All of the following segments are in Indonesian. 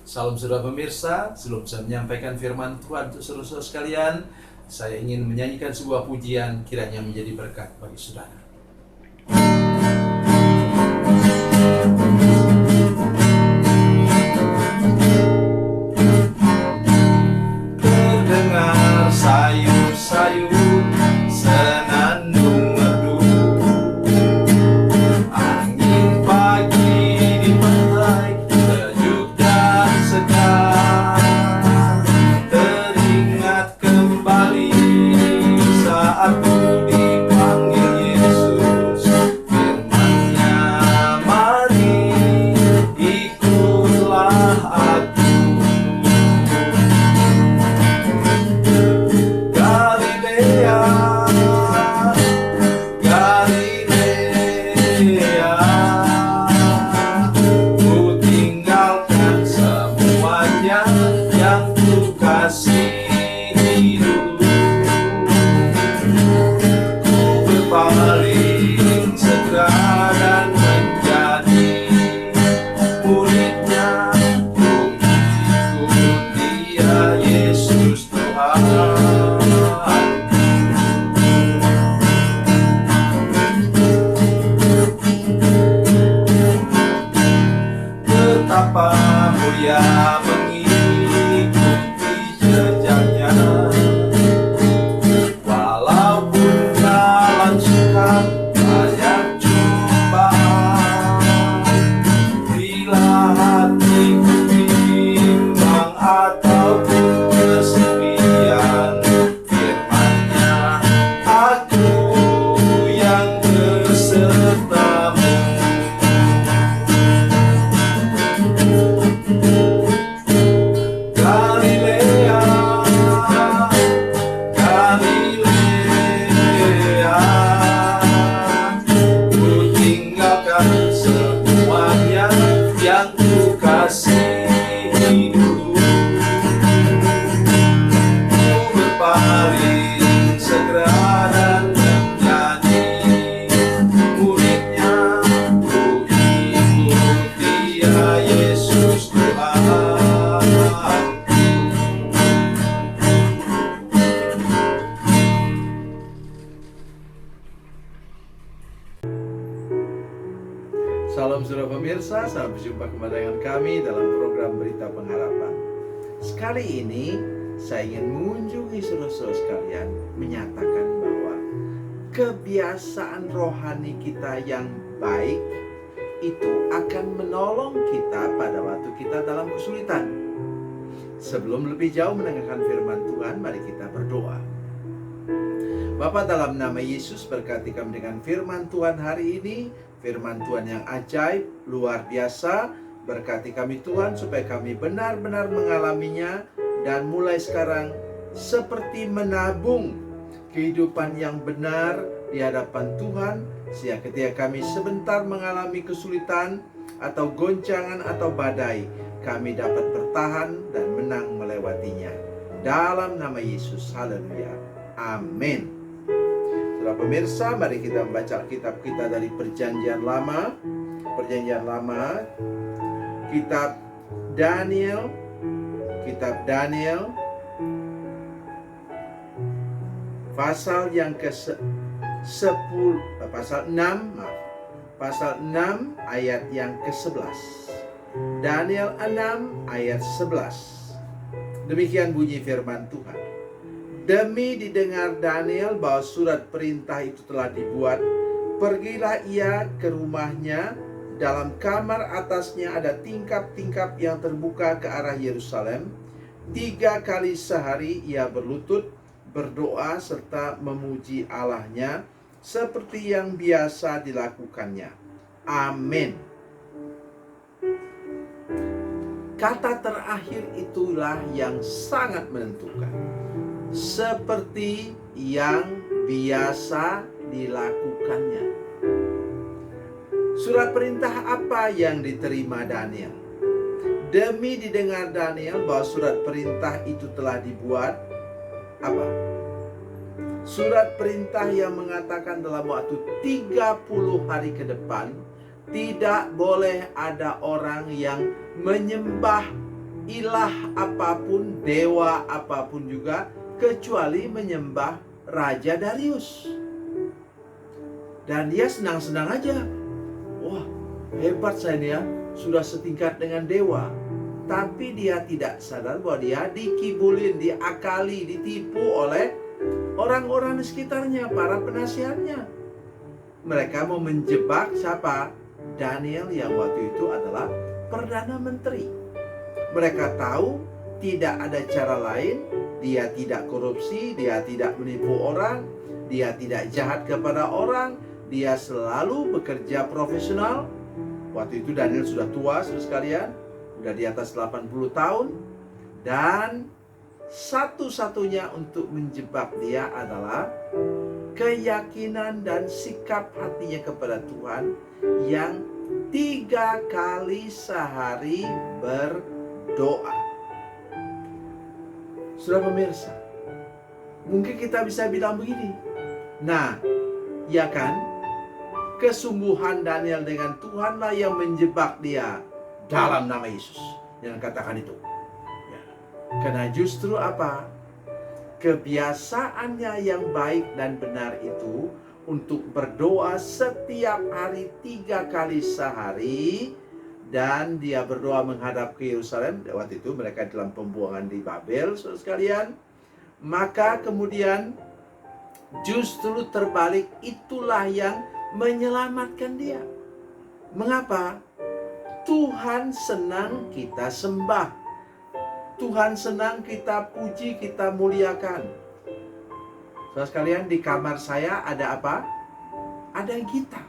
Salam saudara pemirsa, sebelum saya menyampaikan firman Tuhan untuk saudara sekalian, saya ingin menyanyikan sebuah pujian kiranya menjadi berkat bagi saudara. Terdengar sayup-sayup senandung merdu, angin pagi di pantai sejuk dan segar. Teringat kembali saat ku dipanggil Yesus, firman-Nya, mari ikutlah aku. Galilea, Galilea, ku tinggalkan semuanya yang ku kasihi dulu. Ku berpaling segera dan menjadi muridnya. Ku ikut Dia, Yesus Tuhan. Betapa mulia mengikuti jejaknya, walaupun jalan sukar banyak cobaan. Bila hatiku bimbang ataupun kesepian, firman-Nya, aku yang besertamu. Galilea, Galilea, ku tinggalkan semuanya yang ku kasihi dulu. Ku berpaling segera dan menjadi muridnya. Ku ikut Dia, Yesus Tuhan. Salam saudara pemirsa, salam berjumpa kembali dengan kami dalam program Berita Pengharapan. Sekali ini saya ingin mengunjungi saudara-saudara sekalian, menyatakan bahwa kebiasaan rohani kita yang baik itu akan menolong kita pada waktu kita dalam kesulitan. Sebelum lebih jauh mendengarkan firman Tuhan, mari kita berdoa. Bapa, dalam nama Yesus, berkati kami dengan firman Tuhan hari ini, firman Tuhan yang ajaib, luar biasa. Berkati kami Tuhan supaya kami benar-benar mengalaminya, dan mulai sekarang seperti menabung kehidupan yang benar di hadapan Tuhan, sehingga ketika kami sebentar mengalami kesulitan atau goncangan atau badai, kami dapat bertahan dan menang melewatinya. Dalam nama Yesus, haleluya, amin. Saudara pemirsa, mari kita membaca kitab kita dari Perjanjian Lama. Perjanjian Lama, kitab Daniel, pasal yang pasal 6 ayat yang ke-11. Daniel 6 ayat 11. Demikian bunyi firman Tuhan. Demi didengar Daniel bahwa surat perintah itu telah dibuat, pergilah ia ke rumahnya. Dalam kamar atasnya ada tingkap-tingkap yang terbuka ke arah Yerusalem. 3 kali sehari ia berlutut, berdoa serta memuji Allahnya seperti yang biasa dilakukannya. Amin. Kata terakhir itulah yang sangat menentukan. Seperti yang biasa dilakukannya. Surat perintah apa yang diterima Daniel? Demi didengar Daniel bahwa surat perintah itu telah dibuat, apa? Surat perintah yang mengatakan dalam waktu 30 hari ke depan tidak boleh ada orang yang menyembah ilah apapun, dewa apapun juga, kecuali menyembah Raja Darius. Dan dia senang-senang aja. Wah, hebat saya ini ya, sudah setingkat dengan dewa. Tapi dia tidak sadar bahwa dia dikibulin, diakali, ditipu oleh orang-orang di sekitarnya, para penasihatnya. Mereka mau menjebak siapa? Daniel yang waktu itu adalah Perdana Menteri. Mereka tahu tidak ada cara lain. Dia tidak korupsi, dia tidak menipu orang, dia tidak jahat kepada orang, dia selalu bekerja profesional. Waktu itu Daniel sudah tua, saudara sekalian, sudah di atas 80 tahun. Dan satu-satunya untuk menjebak dia adalah keyakinan dan sikap hatinya kepada Tuhan yang 3 kali sehari berdoa. Saudara pemirsa, mungkin kita bisa bilang begini, nah, ya kan, kesungguhan Daniel dengan Tuhanlah yang menjebak dia dalam nama Yesus. Jangan katakan itu ya. Karena justru apa? Kebiasaannya yang baik dan benar itu untuk berdoa setiap hari 3 kali sehari. Dan dia berdoa menghadap ke Yerusalem. Waktu itu mereka dalam pembuangan di Babel, saudara sekalian. Maka kemudian justru terbalik, itulah yang menyelamatkan dia. Mengapa? Tuhan senang kita sembah. Tuhan senang kita puji, kita muliakan. Saudara sekalian, di kamar saya ada apa? Ada gitar.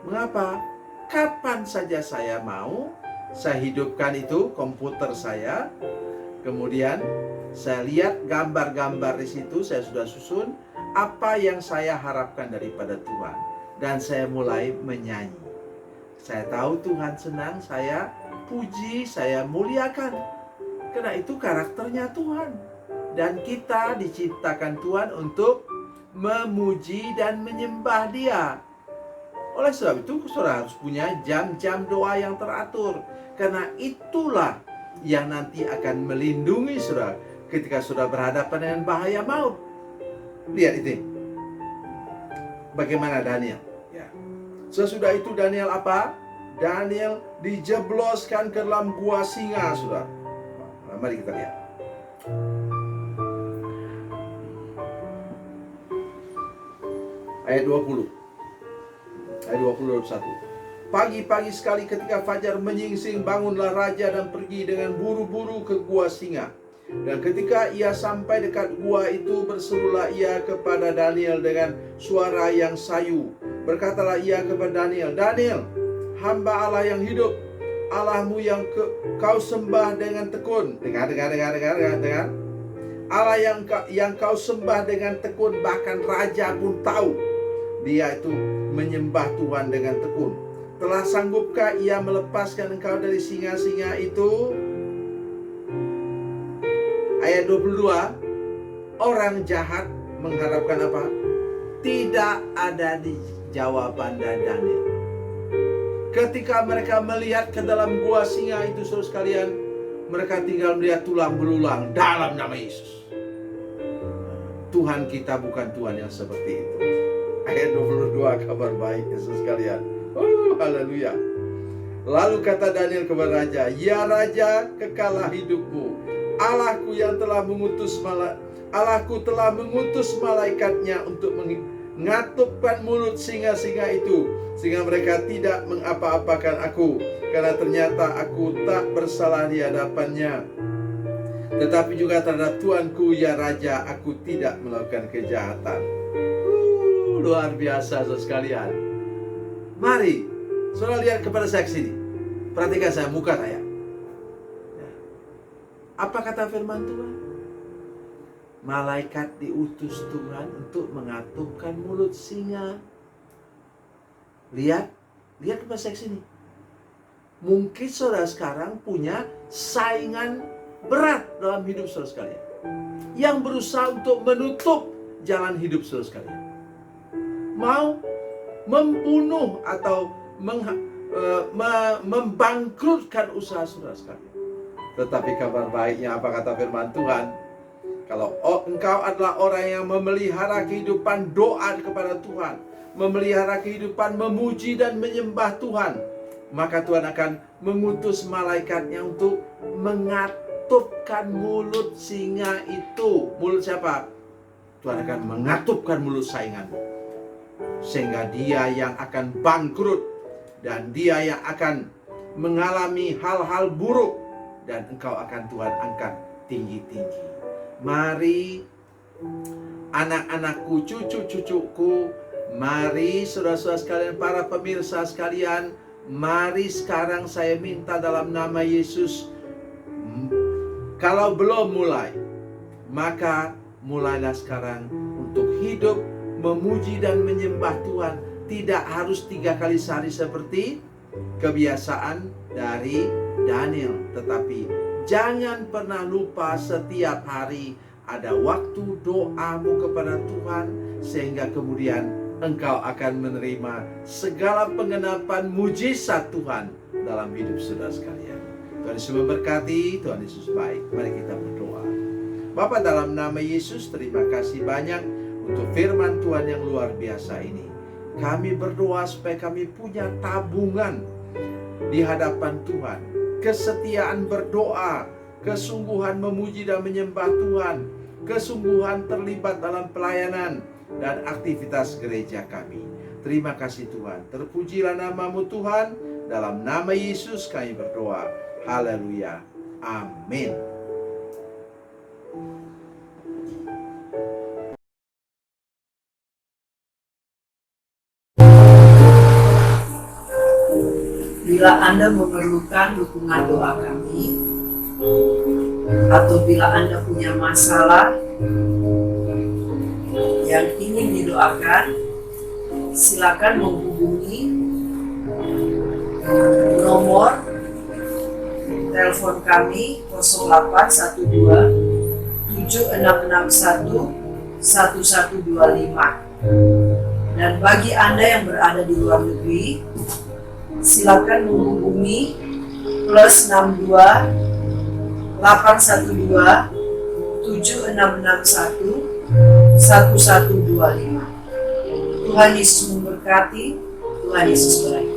Mengapa? Kapan saja saya mau, saya hidupkan itu komputer saya. Kemudian saya lihat gambar-gambar di situ, saya sudah susun apa yang saya harapkan daripada Tuhan. Dan saya mulai menyanyi. Saya tahu Tuhan senang, saya puji, saya muliakan. Karena itu karakternya Tuhan. Dan kita diciptakan Tuhan untuk memuji dan menyembah Dia. Oleh sebab itu, saudara harus punya jam-jam doa yang teratur. Karena itulah yang nanti akan melindungi saudara ketika saudara berhadapan dengan bahaya maut. Lihat itu. Bagaimana Daniel? Ya. Sesudah itu Daniel apa? Daniel dijebloskan ke dalam gua singa, saudara. Nah, mari kita lihat. Ayat 20. Ayat 21. Pagi-pagi sekali ketika fajar menyingsing, bangunlah raja dan pergi dengan buru-buru ke gua singa. Dan ketika ia sampai dekat gua itu, berserulah ia kepada Daniel dengan suara yang sayu. Berkatalah ia kepada Daniel, Daniel, hamba Allah yang hidup, Allahmu yang kau sembah dengan tekun. Dengar. Allah yang kau sembah dengan tekun, bahkan raja pun tahu dia itu menyembah Tuhan dengan tekun. Telah sanggupkah ia melepaskan engkau dari singa-singa itu? Ayat 22. Orang jahat mengharapkan apa? Tidak ada di jawaban dari Daniel. Ketika mereka melihat ke dalam gua singa itu, saudara sekalian, mereka tinggal melihat tulang belulang dalam nama Yesus. Tuhan kita bukan Tuhan yang seperti itu. Ayat 22, kabar baik Yesus sekalian. Haleluya. Lalu kata Daniel kepada raja, ya raja, kekalah hidupmu. Allahku telah mengutus malaikatnya untuk mengatupkan mulut singa-singa itu, sehingga mereka tidak mengapa-apakan aku, karena ternyata aku tak bersalah di hadapannya. Tetapi juga terhadap Tuanku, ya raja, aku tidak melakukan kejahatan. Luar biasa, saudara sekalian. Mari, saudara lihat kepada saya sini. Perhatikan saya, muka saya. Apa kata firman Tuhan? Malaikat diutus Tuhan untuk mengatupkan mulut singa. Lihat kepada saya sini. Mungkin saudara sekarang punya saingan berat dalam hidup saudara sekalian, yang berusaha untuk menutup jalan hidup saudara sekalian. Mau membunuh atau membangkrutkan usaha saudara sekalian. Tetapi kabar baiknya apa kata firman Tuhan? Kalau engkau adalah orang yang memelihara kehidupan doa kepada Tuhan, memelihara kehidupan memuji dan menyembah Tuhan, maka Tuhan akan mengutus malaikatnya untuk mengatupkan mulut singa itu. Mulut siapa? Tuhan akan mengatupkan mulut sainganmu, sehingga dia yang akan bangkrut dan dia yang akan mengalami hal-hal buruk, dan engkau akan Tuhan angkat tinggi-tinggi. Mari anak-anakku, cucu-cucuku, mari saudara-saudara sekalian, para pemirsa sekalian, mari sekarang saya minta dalam nama Yesus, kalau belum mulai, maka mulailah sekarang untuk hidup memuji dan menyembah Tuhan. Tidak harus 3 kali sehari seperti kebiasaan dari Daniel, tetapi jangan pernah lupa setiap hari ada waktu doamu kepada Tuhan, sehingga kemudian engkau akan menerima segala pengenapan mujizat Tuhan dalam hidup saudara sekalian. Tuhan Yesus memberkati, Tuhan Yesus baik. Mari kita berdoa. Bapa, dalam nama Yesus, terima kasih banyak untuk firman Tuhan yang luar biasa ini. Kami berdoa supaya kami punya tabungan di hadapan Tuhan, kesetiaan berdoa, kesungguhan memuji dan menyembah Tuhan, kesungguhan terlibat dalam pelayanan dan aktivitas gereja kami. Terima kasih Tuhan. Terpujilah nama-Mu Tuhan. Dalam nama Yesus kami berdoa. Haleluya. Amin. Bila Anda memerlukan dukungan doa kami, atau bila Anda punya masalah yang ingin didoakan, silakan menghubungi nomor telepon kami 0812 7661 1125. Dan bagi Anda yang berada di luar negeri, silakan menghubungi plus 62 812 7661 1125. Tuhan Yesus memberkati. Tuhan Yesus berkati.